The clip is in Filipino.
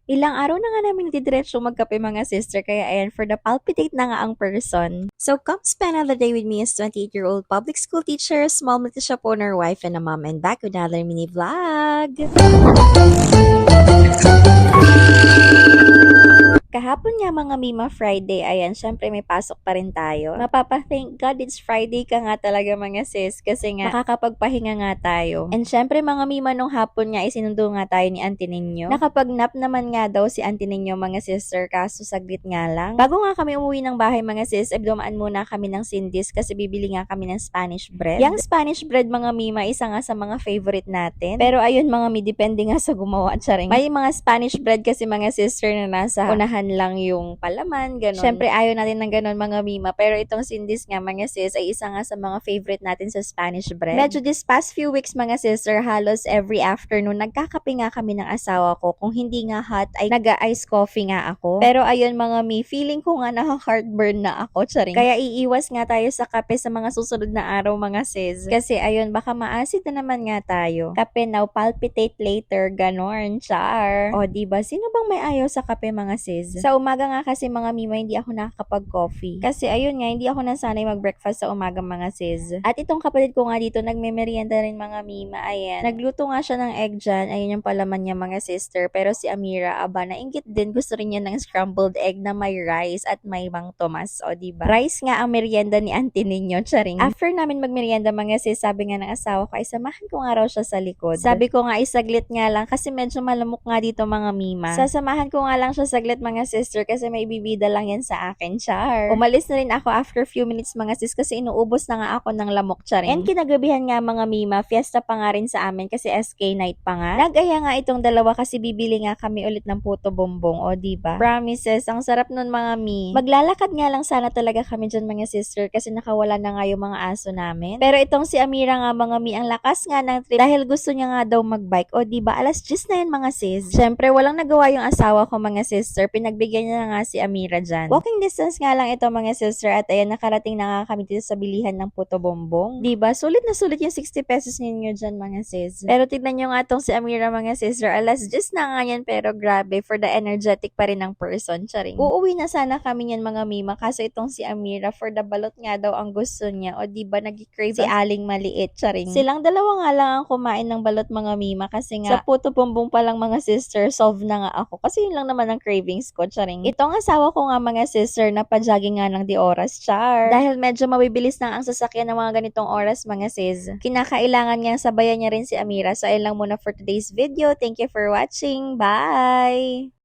Ilang araw na nga namin didiretso magkape mga sister, kaya ayan, for the palpitate na nga ang person. So come spend another day with me as 28-year-old public school teacher, small multi-shop owner, wife, and a mom, and back with another mini vlog. Kahapon nga mga Mima Friday, ayan, syempre may pasok pa rin tayo. Mapapa-thank God it's Friday ka nga talaga mga sis, kasi nga makakapagpahinga nga tayo. And syempre mga Mima, nung hapon nga isinundo nga tayo ni Auntie Ninyo. Nakapag-nap naman nga daw si Auntie Ninyo mga sister, kaso saglit nga lang. Bago nga kami umuwi ng bahay mga sis, ay dumaan muna kami ng Cindy's kasi bibili nga kami ng Spanish bread. Yang Spanish bread mga Mima, isa nga sa mga favorite natin. Pero ayun mga Mi, depende nga sa gumawa, charing. May mga Spanish bread kasi mga sister na nasa unahan lang yung palaman, ganun. Syempre, ayaw natin ng ganun mga Mima. Pero itong Cindy's nga mga sis ay isa nga sa mga favorite natin sa Spanish bread. Medyo this past few weeks mga sister, halos every afternoon, nagkakape nga kami ng asawa ko. Kung hindi nga hot, ay nag-ice coffee nga ako. Pero ayun mga Mi, feeling ko nga naka-heartburn na ako, charing. Kaya iiwas nga tayo sa kape sa mga susunod na araw mga sis. Kasi ayun, baka maasid na naman nga tayo. Kape now, palpitate later, ganon, char. O diba, sino bang may ayaw sa kape mga sis? Sa umaga nga kasi mga Mima, hindi ako nakakapag-coffee. Kasi ayun nga, hindi ako nasanay mag-breakfast sa umaga mga sis. At itong kapatid ko nga dito, nagme-merienda rin mga Mima. Ayan. Nagluto nga siya ng egg dyan. Ayun yung palaman niya mga sister. Pero si Amira, aba, nainggit din. Gusto rin niya ng scrambled egg na may rice at may Mang Tomas. O diba? Rice nga ang merienda ni Auntie Ninyo, charing. After namin mag-merienda mga sis, sabi nga ng asawa ko, ay samahan ko nga raw siya sa likod. Sabi ko nga, isaglit nga lang kasi medyo malamok nga dito mga Mima. Sasamahan ko nga lang siya saglit mga sister kasi may bibida lang yan sa akin, char. Umalis na rin ako after few minutes mga sis kasi inuubos na nga ako ng lamok, charing. And kinagabihan nga mga Mima, fiesta pa nga rin sa amin kasi SK night pa nga. Nag-aya nga itong dalawa kasi bibili nga kami ulit ng puto bombong, o diba? Promises, ang sarap nun mga Mi. Maglalakad nga lang sana talaga kami dyan mga sister kasi nakawala na nga yung mga aso namin. Pero itong si Amira nga mga Mi, ang lakas nga ng trip dahil gusto niya nga daw magbike, o diba? Alas 10 na yan mga sis. Syempre, walang nagawa yung asawa ko mga sister, pinagbigyan niya na nga si Amira dyan. Walking distance nga lang ito mga sister, at ayan, nakarating na nga kami dito sa bilihan ng puto bombong. Diba? Sulit na sulit yung 60 pesos ninyo dyan mga sis. Pero tignan nyo nga tong si Amira mga sister, alas 10 na nga yan, pero grabe, for the energetic pa rin ng person, charing. Uuwi na sana kami yan mga Mima, kaso itong si Amira, for the balot nga daw ang gusto niya, o diba, nag-crave si Aling maliit, charing. Silang dalawa nga lang ang kumain ng balot mga Mima, kasi nga sa puto bombong pa lang mga sister, solve na nga ako, kasi yun lang naman ang cravings ko, charing. Itong asawa ko nga mga sister, napajogging nga ng di oras, char. Dahil medyo mabibilis na ang sasakyan ng mga ganitong oras mga sis, kinakailangan nga sabayan niya rin si Amira. So ayun lang muna for today's video. Thank you for watching. Bye!